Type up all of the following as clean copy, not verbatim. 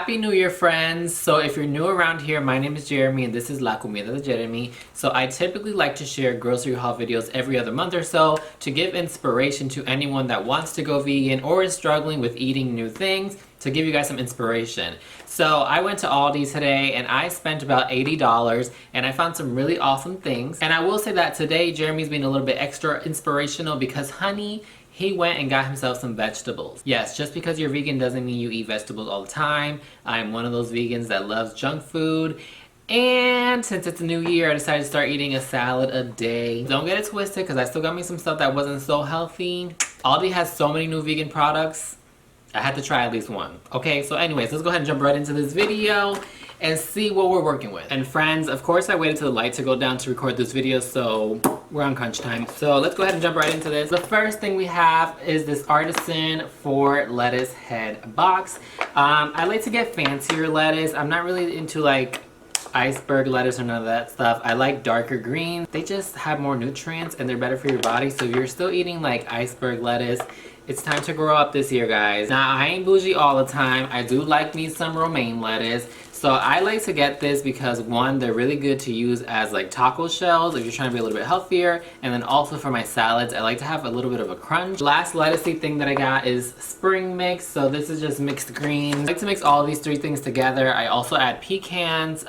Happy New Year, friends! So if you're new around here, my name is Jeremy and this is La Comida de Jeremy. So I typically like to share grocery haul videos every other month or so to give inspiration to anyone that wants to go vegan or is struggling with eating new things, to give you guys some inspiration. So I went to ALDI'S today and I spent about $80 and I found some really awesome things. And I will say that today Jeremy's being a little bit extra inspirational because honey, he went and got himself some vegetables. Yes, just because you're vegan doesn't mean you eat vegetables all the time. I'm one of those vegans that loves junk food. And since it's a new year, I decided to start eating a salad a day. Don't get it twisted because I still got me some stuff that wasn't so healthy. Aldi has so many new vegan products. I had to try at least one. Okay, so anyways, let's go ahead and jump right into this video and see what we're working with. And friends, of course I waited till the light to go down to record this video, so we're on crunch time. So let's go ahead and jump right into this. The first thing we have is this artisan 4 lettuce head box. I like to get fancier lettuce. I'm not really into like iceberg lettuce or none of that stuff. I like darker greens. They just have more nutrients and they're better for your body. So if you're still eating like iceberg lettuce, it's time to grow up this year, guys. Now, I ain't bougie all the time. I do like me some romaine lettuce. So I like to get this because one, they're really good to use as like taco shells if you're trying to be a little bit healthier. And then also for my salads, I like to have a little bit of a crunch. Last lettucey thing that I got is spring mix. So this is just mixed greens. I like to mix all of these 3 things together. I also add pecans,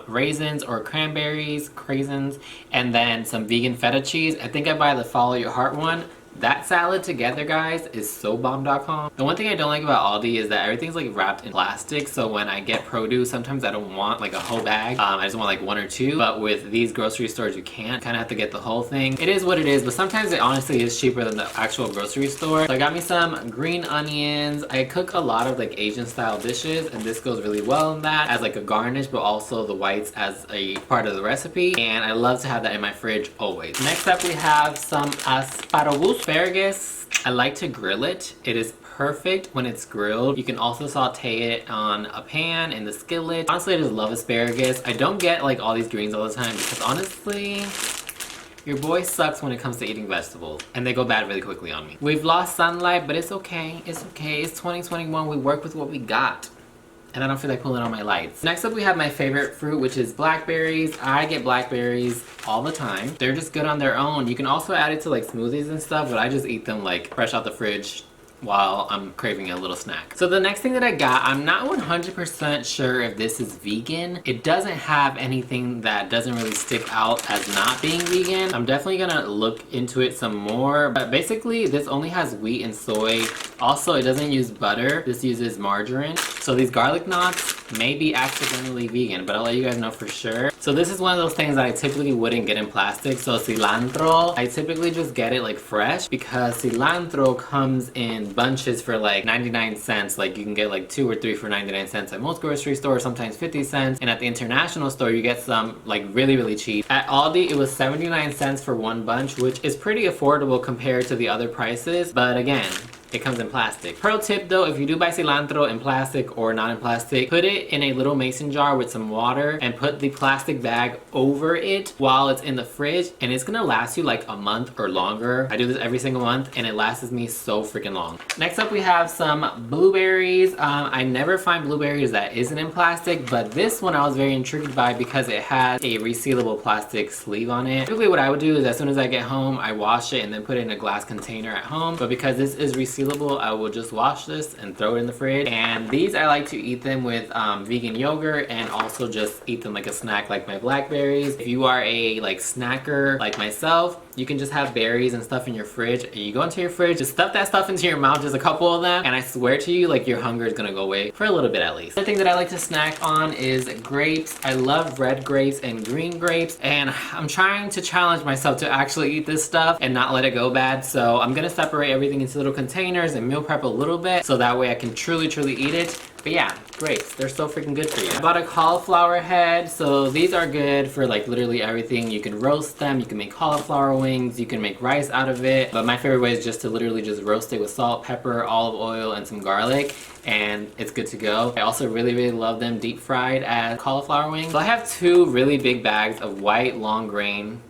raisins or cranberries, craisins, and then some vegan feta cheese. I think I buy the Follow Your Heart one. That salad together, guys, is so bomb.com. The one thing I don't like about Aldi is that everything's like wrapped in plastic, so when I get produce, sometimes I don't want like a whole bag. I just want like 1 or 2, but with these grocery stores, you can't. Kind of have to get the whole thing. It is what it is, but sometimes it honestly is cheaper than the actual grocery store. So I got me some green onions. I cook a lot of like Asian style dishes, and this goes really well in that as like a garnish, but also the whites as a part of the recipe, and I love to have that in my fridge always. Next up, we have some asparagus. Asparagus, I like to grill it. It is perfect when it's grilled. You can also saute it on a pan in the skillet. Honestly, I just love asparagus. I don't get like all these greens all the time because honestly, your boy sucks when it comes to eating vegetables and they go bad really quickly on me. We've lost sunlight, but it's okay. It's okay. It's 2021. We work with what we got. And I don't feel like pulling on my lights. Next up, we have my favorite fruit, which is blackberries. I get blackberries all the time. They're just good on their own. You can also add it to like smoothies and stuff, but I just eat them like fresh out the fridge while I'm craving a little snack. So the next thing that I got, I'm not 100% sure if this is vegan. It doesn't have anything that doesn't really stick out as not being vegan. I'm definitely gonna look into it some more, but basically this only has wheat and soy. Also, it doesn't use butter. This uses margarine. So these garlic knots may be accidentally vegan, but I'll let you guys know for sure. So this is one of those things that I typically wouldn't get in plastic. So cilantro, I typically just get it like fresh because cilantro comes in bunches for like 99 cents. Like you can get like 2 or 3 for 99 cents at most grocery stores, sometimes 50 cents. And at the international store, you get some like really cheap. At Aldi, it was 79 cents for 1 bunch, which is pretty affordable compared to the other prices. But again, it comes in plastic. Pro tip though, if you do buy cilantro in plastic or not in plastic, put it in a little mason jar with some water and put the plastic bag over it while it's in the fridge, and it's gonna last you like a month or longer. I do this every single month and it lasts me so freaking long. Next up, we have some blueberries. I never find blueberries that isn't in plastic, but this one I was very intrigued by because it has a resealable plastic sleeve on it. Typically what I would do is as soon as I get home, I wash it and then put it in a glass container at home. But because this is resealable, I will just wash this and throw it in the fridge. And these I like to eat them with vegan yogurt and also just eat them like a snack like my blackberries. If you are a like snacker like myself, you can just have berries and stuff in your fridge, and you go into your fridge, just stuff that stuff into your mouth, just a couple of them, and I swear to you, like your hunger is gonna go away for a little bit at least. The thing that I like to snack on is grapes. I love red grapes and green grapes, and I'm trying to challenge myself to actually eat this stuff and not let it go bad. So I'm gonna separate everything into little containers and meal prep a little bit so that way I can truly eat it. But yeah, grapes, they're so freaking good for you. I bought a cauliflower head. So these are good for like literally everything. You can roast them, you can make cauliflower wings, you can make rice out of it. But my favorite way is just to literally just roast it with salt, pepper, olive oil, and some garlic, and it's good to go. I also really love them deep fried as cauliflower wings. So I have 2 really big bags of white long grain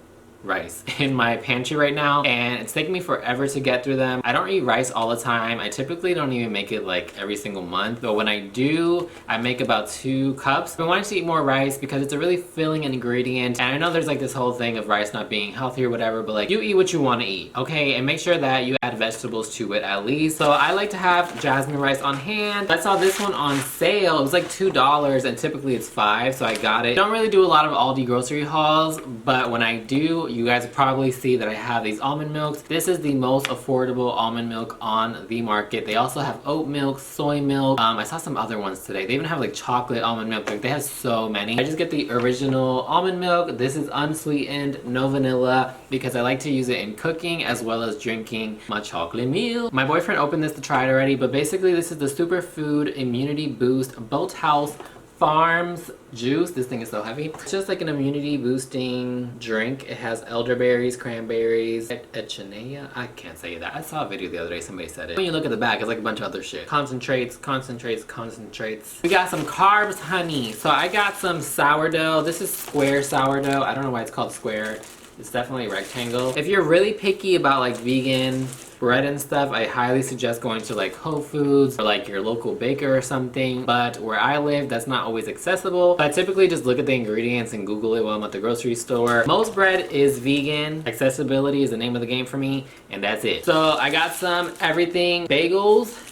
rice in my pantry right now, and it's taking me forever to get through them. I don't eat rice all the time. I typically don't even make it like every single month, but when I do, I make about 2 cups. I've been wanting to eat more rice because it's a really filling ingredient, and I know there's like this whole thing of rice not being healthy or whatever, but like, you eat what you want to eat, okay? And make sure that you add vegetables to it at least. So I like to have jasmine rice on hand. I saw this one on sale. It was like $2 and typically it's $5, so I got it. Don't really do a lot of Aldi grocery hauls, but when I do, you guys probably see that I have these almond milks. This is the most affordable almond milk on the market. They also have oat milk, soy milk. I saw some other ones today. They even have like chocolate almond milk. Like, they have so many. I just get the original almond milk. This is unsweetened, no vanilla, because I like to use it in cooking as well as drinking my chocolate milk. My boyfriend opened this to try it already, but basically this is the Superfood Immunity Boost Boathouse Farms juice. This thing is so heavy. It's just like an immunity boosting drink. It has elderberries, cranberries, echinacea. I can't say that. I saw a video the other day, somebody said it. When you look at the back, it's like a bunch of other shit. Concentrates, concentrates, concentrates. We got some carbs, honey. So I got some sourdough. This is square sourdough. I don't know why it's called square. It's definitely a rectangle. If you're really picky about like vegan bread and stuff, I highly suggest going to like Whole Foods or like your local baker or something. But where I live, that's not always accessible. But I typically just look at the ingredients and Google it while I'm at the grocery store. Most bread is vegan. Accessibility is the name of the game for me, and that's it. So I got some everything bagels.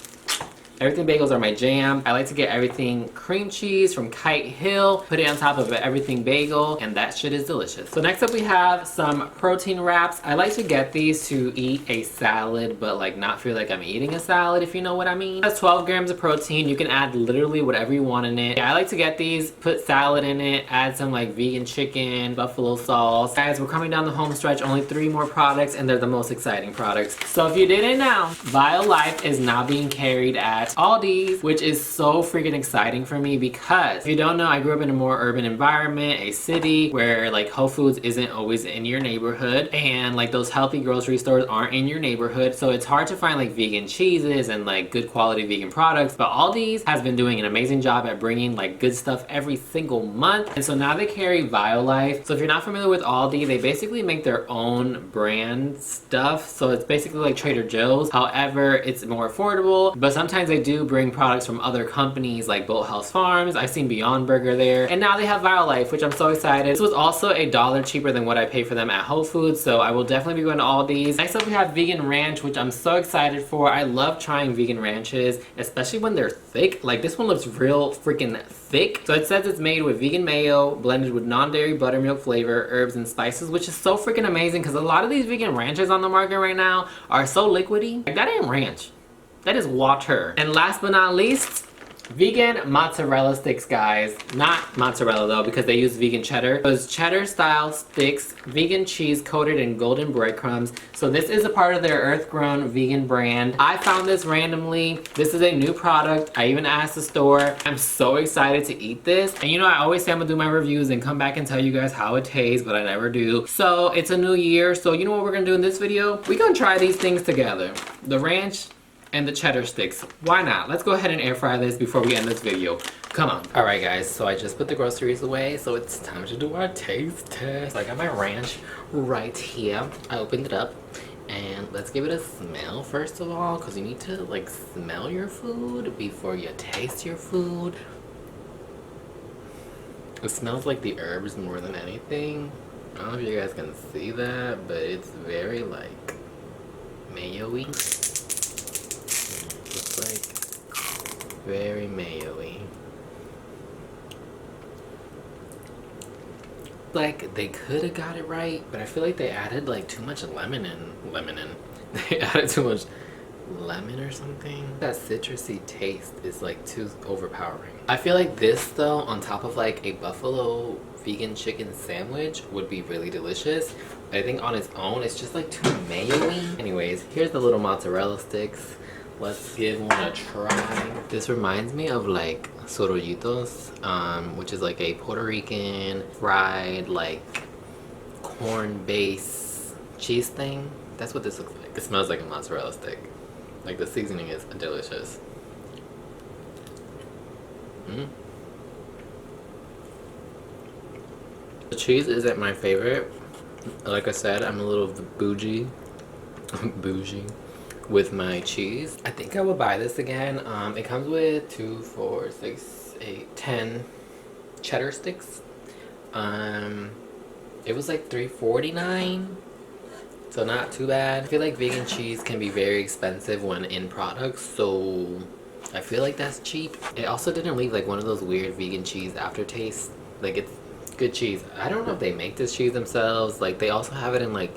Everything bagels are my jam. I like to get everything cream cheese from Kite Hill, put it on top of an everything bagel, and that shit is delicious. So next up we have some protein wraps. I like to get these to eat a salad, but like not feel like I'm eating a salad, if you know what I mean. It has 12 grams of protein. You can add literally whatever you want in it. Yeah, I like to get these, put salad in it, add some like vegan chicken, buffalo sauce. Guys, we're coming down the home stretch, only 3 more products, and they're the most exciting products. So if you didn't know, BioLife is now being carried at ALDI'S, which is so freaking exciting for me because if you don't know, I grew up in a more urban environment, a city where like Whole Foods isn't always in your neighborhood, and like those healthy grocery stores aren't in your neighborhood, so it's hard to find like vegan cheeses and like good quality vegan products. But ALDI'S has been doing an amazing job at bringing like good stuff every single month, and so now they carry BioLife. So if you're not familiar with Aldi, they basically make their own brand stuff, so it's basically like Trader Joe's. However, it's more affordable, but sometimes they do bring products from other companies like Boathouse Farms. I've seen Beyond Burger there, and now they have BioLife, which I'm so excited. This was also $1 cheaper than what I pay for them at Whole Foods, so I will definitely be going to ALDI'S. Next up we have vegan ranch, which I'm so excited for. I love trying vegan ranches, especially when they're thick. Like this one looks real freaking thick. So it says it's made with vegan mayo, blended with non-dairy buttermilk flavor, herbs and spices, which is so freaking amazing because a lot of these vegan ranches on the market right now are so liquidy. Like, that ain't ranch. That is water. And last but not least, vegan mozzarella sticks, guys. Not mozzarella though, because they use vegan cheddar. Those cheddar style sticks, vegan cheese coated in golden breadcrumbs. So this is a part of their earth grown vegan brand. I found this randomly. This is a new product. I even asked the store. I'm so excited to eat this. And you know, I always say I'm gonna do my reviews and come back and tell you guys how it tastes, but I never do. So it's a new year. So you know what we're gonna do in this video? We're gonna try these things together. The ranch and the cheddar sticks. Why not? Let's go ahead and air fry this before we end this video. Come on. All right, guys, so I just put the groceries away, so it's time to do our taste test. I got my ranch right here. I opened it up, and let's give it a smell first of all, because you need to like smell your food before you taste your food. It smells like the herbs more than anything. I don't know if you guys can see that, but it's very like mayo-y. Very mayo-y. Like, they could have got it right, but I feel like they added like too much lemon in. They added too much lemon or something. That citrusy taste is like too overpowering. I feel like this though, on top of like a buffalo vegan chicken sandwich, would be really delicious. But I think on its own, it's just like too mayo-y. Anyways, here's the little mozzarella sticks. Let's give one a try. This reminds me of like sorollitos, which is like a Puerto Rican fried like corn-based cheese thing. That's what this looks like. It smells like a mozzarella stick. Like the seasoning is delicious. The cheese isn't my favorite, Like I said, I'm a little bougie, bougie with my cheese. I think I will buy this again. It comes with 2, 4, 6, 8, 10 cheddar sticks. It was like $3.49, so not too bad. I feel like vegan cheese can be very expensive when in products, so I feel like that's cheap. It also didn't leave like one of those weird vegan cheese aftertastes. Like, it's good cheese. I don't know if they make this cheese themselves. Like, they also have it in like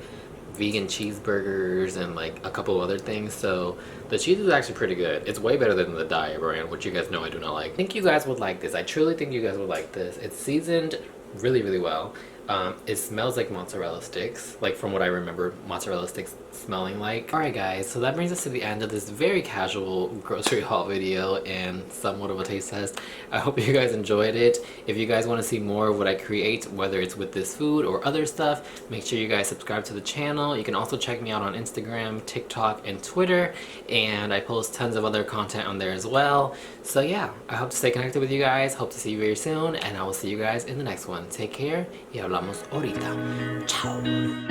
vegan cheeseburgers and like a couple other things, so the cheese is actually pretty good. It's way better than the diet brand, which you guys know I do not like. I think you guys would like this. I truly think you guys would like this. It's seasoned really, really well. It smells like mozzarella sticks, like from what I remember mozzarella sticks smelling like. Alright guys, so that brings us to the end of this very casual grocery haul video and somewhat of a taste test. I hope you guys enjoyed it. If you guys want to see more of what I create, whether it's with this food or other stuff, make sure you guys subscribe to the channel. You can also check me out on Instagram, TikTok, and Twitter, and I post tons of other content on there as well. So yeah, I hope to stay connected with you guys, hope to see you very soon, and I will see you guys in the next one. Take care, y hablamos ahorita. Ciao.